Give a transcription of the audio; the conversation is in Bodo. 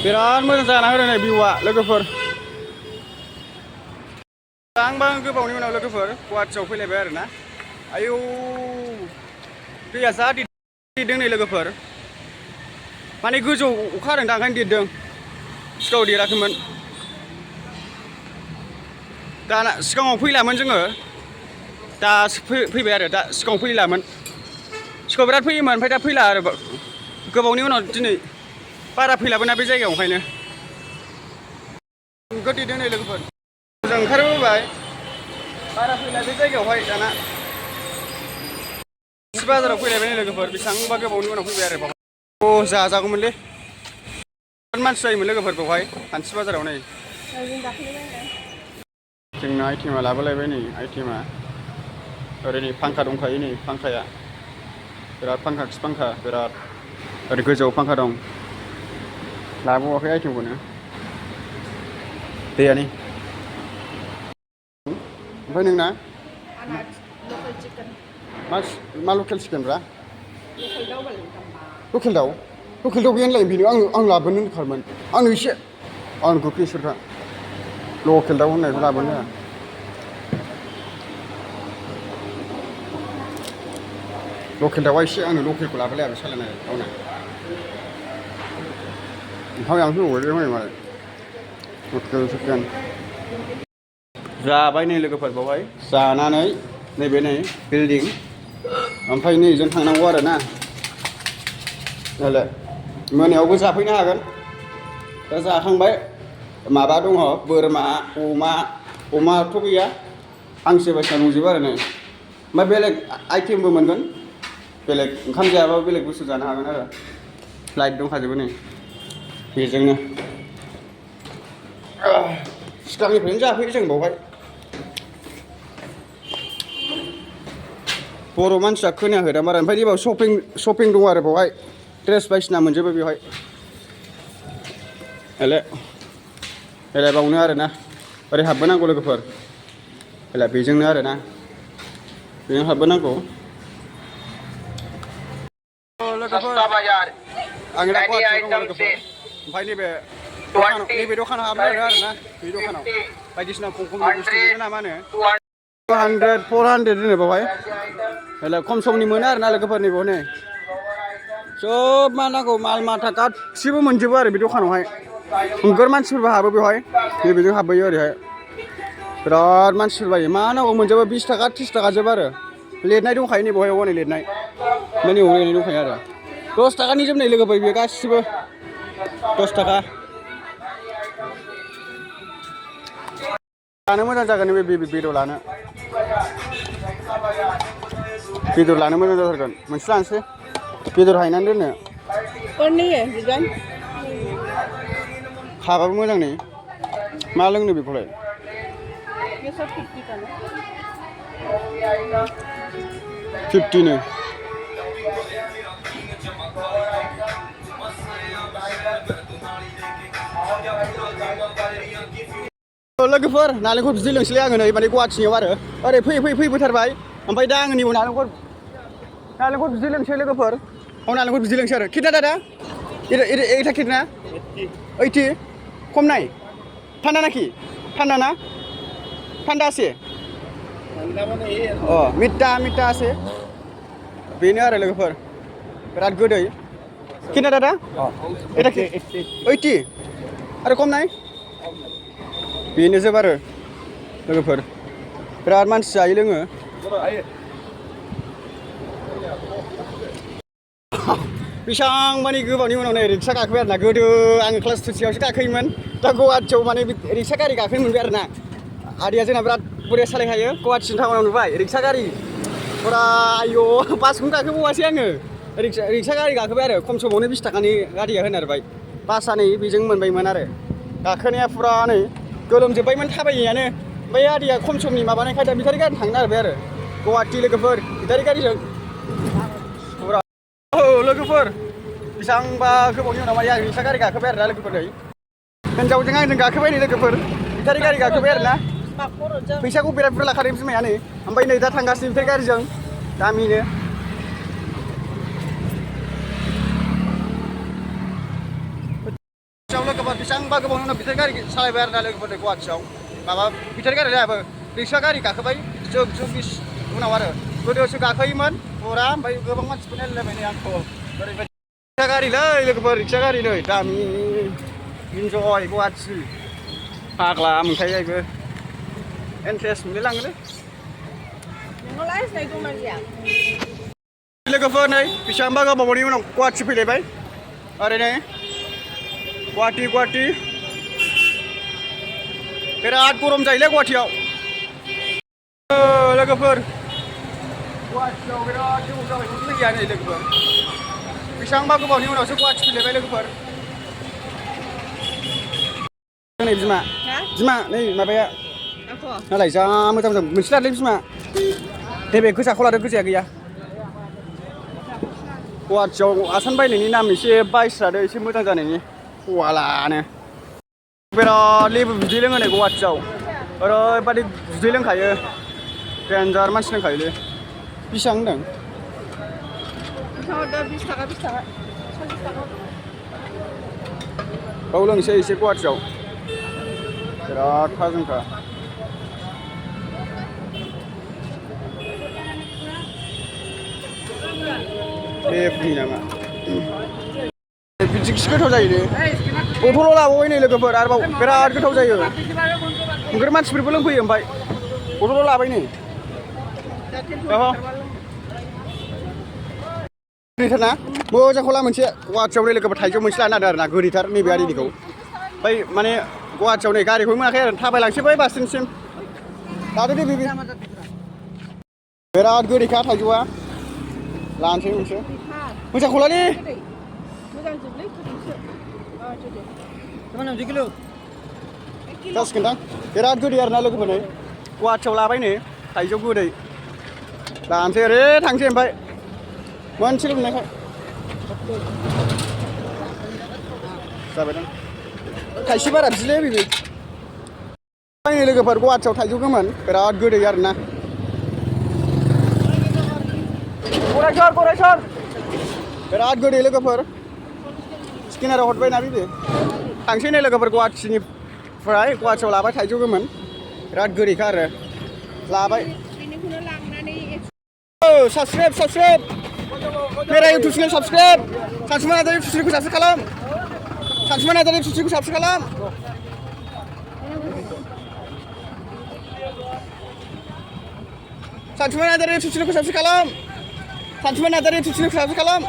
बिराद मोजां जाना होदों नै भिउआ लोगोफोर आंबा गोबावनि उनाव लोगोफोर गुवाहाटियाव फैलायबाय आरो ना आयौ दैया जा देरदों नै लोगोफोर माने गोजौ अखा हादों दा ओंखायनो देरदों सिगाङाव देराखैमोन दाना सिगाङाव फैलामोन जोङो दा फैबाय आरो दा सिगाङाव फैलामोन सिगाङाव बिराद फैयोमोन ओमफ्राय दा फैला आरो गोबावनि उनाव दिनै बारा फैलाबोना बे जायगायाव ओंखायनो गोदेरदों नै लोगोफोर जों ओंखारबोबाय बारा फैला बे जायगायावहाय दाना मोनसे बाजाराव फैलायबाय नै लोगोफोर बेसेबांबा गोबावनि उनाव फैबाय आरो बावहाय जाजागौमोनलै मानसि जायोमोन लोगोफोर बेवहाय मानसि बाजाराव नै जोंना आइटेमा लाबोलायबाय नै आइटेमा ओरै नै फांखा दंखायो नै फांखाया बिराद फांखा फांखा बिराद ओरै गोजौआव फांखा दं लाबोवाखै आइटेमखौनो दैयानि ओमफ्राय नोंना मा लकेल चिकेन ब्रा लकेल दाउ गैयानो लाय बेनो आं लाबोनो होनखारमोन आंनो एसे आं गोख्रैसोरखा लकेल दाउ होननायखौ लाबोनो लकेल दाउआ एसे आंनो लकेलखौ लाबोलाय आरो सालायनाय दाउना ओंखाम जानो फैबावबाय मालाय लकेल चिकेन जाबाय नै लोगोफोर बावहाय जानानै नैबे नै बिल्डिं ओमफ्राय नै जों थांनांगौ आरो ना नालाय मोनायावबो जाफैनो हागोन दा जाखांबाय माबा दङ बोरमा अमाथ' गैया हांसो बायदिसिना दंजोबो आरो नै ओमफ्राय बेलेग आइटेमबो मोनगोन बेलेग ओंखाम जायाबाबो बेलेग बुस्थु जानो हागोन आरो लाइट दंखाजोबो नै बेजोंनो सिगांनिफ्रायनो जाफैयो जों बावहाय बर' मानसिया खोनायाखै दा बारा ओमफ्राय एबार शपिं दं आरो बावहाय ड्रेस बायदिसिना मोनजोबो बेवहाय एलाय बावनो आरो ना ओरै हाबबोनांगौ लोगोफोर एलाय बेजोंनो आरो ना बेजों हाबबोनांगौ लोगोफोर आं दा गुवाहाटियाव दङ लोगोफोर ओमफ्राय नैबे दखानाव हाबनो आरो ना बे दखानाव बायदिसिना खम खमनि बुस्थु मोनो ना मा होनो 400 होनो बावहाय एलाय खम समनि मोनो आरो ना लोगोफोरनि बावनो सब मा नांगौ माल माथा गासिबो मोनजोबो आरो बे दखानावहाय नोगोर मानसिफोरबो हाबो बेवहाय नैबेजों हाबबोयो ओरैहाय बिराद मानसिफोर बायो मा नांगौ मोनजोबो 20 थाखा 30 थाखा जोब आरो लिरनाय दंखायो नै बेवहाय हनै लिरनाय माने लिरनाय दंखायो आरो 10 थाखानि जोबनाय लोगोफोर बेयो गासिबो 10 थाखा लानो मोजां जागोन बे बेदर लानो मोजां जाथारगोन मोनसे लानोसै बेदर हायनानै दोननो खाबाबो मोजां नै मा लोंनो बेखौलाय $50 लोगोफोर नालेंखर बिदै लोंसैलाय आङो नै माने गुवाहाटियाव आरो ओरै फैबोथारबाय ओमफ्राय दा आंनि नालेंखर बिदै लोंसै लोगोफोर नालेंखर बिदै लोंसै आरो कितना दादा এটা कितना 80 कम নাই ঠান্ডা নাকি ঠান্ডা না ঠান্ডা আছে মিঠা আছে बेनो आरो लोगोफोर बिराद गोदै कितना दादा এটা 80 आरो कम নাই बेनो जोब आरो लोगोफोर बिराद मानसि जायो लोङो बेसेबां माने गोबावनि उनाव नै रिक्सा गाखोबाय आरो ना गोदो आङो क्लास 2 गाखोयोमोन दा गुवाहाटियाव माने रिक्सा गारि गाखोनो मोनबाय आरो ना आदैया जोंना बिराद बुरजा सालायखायो गुवाहाटिसिम टाउनाव नुबाय रिक्सा गारि फुरा आयौ बासखौनो गाखोबावासै आङो रिक्सा गारि गाखोबाय आरो खम समावनो 20 थाखानि गारिया होनारबाय बासआ नै बेजों मोनबायमोन आरो गाखोनाया फुरा नै गोलोमजोब्बायमोन थाबायनायानो ओमफ्राय आदैया खम समनि माबानायखाय दा बेटारि गारि थांनो नागिरबाय आरो गुवाहाटि लोगोफोर बेटारि गारिजों लोगोफोर बेसेबांबा गोबावनि उनाव माने आं रिक्सा गारि गाखोबाय आरो ना लोगोफोर नै हिनजावजों आंजों गाखोबाय नै लोगोफोर बेटारि गारि गाखोबाय आरो ना फैसाखौ बिराद बुरजा लाखादों बिमाया नै ओमफ्राय नै दा थांगासिनो बेटारि गारिजों दामिनो लोगोफोर बेसेबांबा गोबावनि उनाव बेटारि गारि सालायबाय आरो ना लोगोफोर गुवाहाटियाव माबा बेटारि गारि लायाबो रिक्सा गारि गाखोबाय जुग बिस उनाव आरो गोदोसो गाखोयोमोन फुरा ओमफ्राय गोबां मानसिफोर नायलायबाय नै आंखौ ओरैबायदि रिक्सा गारिलै लोगोफोर रिक्सा गारि नै दामि इन्जय गुवाहाटि फाग्ला मोनखायो जाहैबो इन्टारेस्ट मोनलायलाङोलै लोगोफोर नै बेसेबांबा गोबावनि उनाव गुवाहाटि फैलायबाय ओरैनो गुवाहाटि बिराद गरम जायोलै गुवाहाटियाव लोगोफोर गुवाहाटियाव बिराद गोबाव जाबाय फैया नै लोगोफोर बेसेबांबा गोबावनि उनावसो गुवाहाटि फैलायबाय लोगोफोर नै बिमा नै माबाया नालाय जा मोजां मोनसे लादोलै बिमा नैबे गोजाखौ लादो गोजाया गैया गुवाहाटियाव आसान बायनायनि नाम एसे बायस्रादो एसे मोजां जानायनि हौवालानो बिराद लेबु बिदै लोङो नै गुवाहाटियाव ओरैबादि बिदै लोंखायो देन्जार मानसि लोंखायोलै बेसेबां होनदों 20 थाखा बाव लोंसै एसे गुवाहाटियाव बिराद थाजिमखा लेबुनि नामा बिदिखि गोथाव जायो बथलाव लाबोबाय नै लोगोफोर आरोबाव बिराद गोथाव जायो ओंखायनो मानसिफोरबो लोंफैयो ओमफ्राय बथलाव लाबाय नै गोदैथार ना मोजांखौ ला मोनसे गुवाहाटियाव नै लोगोफोर थाइजौ मोनसे लानो नागिरदों आरो ना गोदैथार नैबे आरिनिखौ ओमफ्राय माने गुवाहाटियाव नै गारिखौनो मोनाखै आरो थाबायलांसै बै बास स्टेन्डसिम लादो दे बेबि बिराद गोदैखा थाइजौआ लानोसै मोनसे मोजांखौ लादे जासिगोनदां बिराद गोदै आरो ना लोगोफोर नै गुवाहाटियाव लाबाय नै थाइजौ गोदै लानोसै ओरै थांसै ओमफ्राय मोनसेल' मोननायखाय जाबायदां थाइसे बारा बिदिलै बेबि आंनि लोगोफोर गुवाहाटियाव थाइजौ गोमोन बिराद गोदै आरो ना गरायसर बिराद गोदै लोगोफोर स्केनाराव हरबायना बेबि थांसै नै लोगोफोर गुवाहाटिनिफ्राय गुवाहाटियाव लाबाय थाइजौ गोमोन बिराद गोदैखा आरो लाबाय साबसक्राइब मेरा इउटुब चेनेल साबसक्राइब सानसुमा नार्जारि इउटुब चेनेलखौ साबसक्राइब खालाम सानसुमा नार्जारि इउटुब चेनेलखौ साबसक्राइब खालाम सानसुमा नार्जारि इउटुब चेनेलखौ साबसक्राइब खालाम सानसुमा नार्जारि इउटुब चेनेलखौ साबसक्राइब खालाम